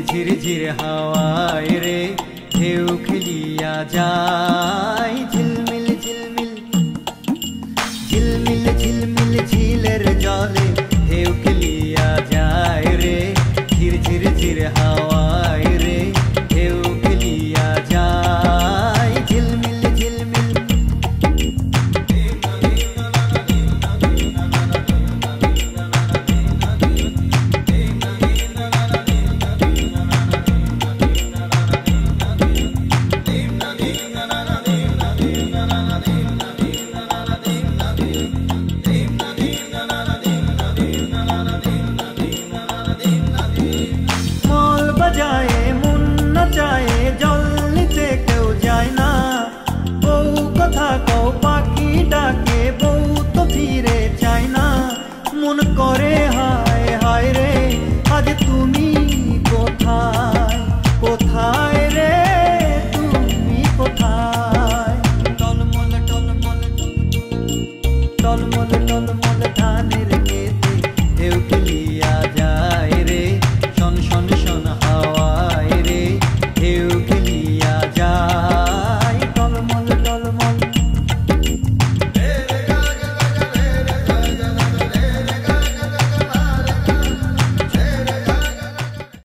ঝিরঝির হাওয়ায় রে ঢেউ খেলিয়া যায় ঝিলমিল ঝিলমিল ঝিলমিল ঝিলমিল ঝিলের জলে ঢেউ খেলিয়া যায় রে ঝিরঝির ঝির হাওয়ায় রে ঢেউ খেলিয়া যায় ঝিলমিল ঝিলমিল। মল বাজায়ে মন নাচায়ে জল নিতে কেউ যায় না, বউ কথা কও পাখি ডাকে বউ তো ফিরে চায় না। মন করে হায় হায় রে আজ তুমি কোথায় কোথায় রে তুমি কোথায়। টলমল টলমল টলমল টলমল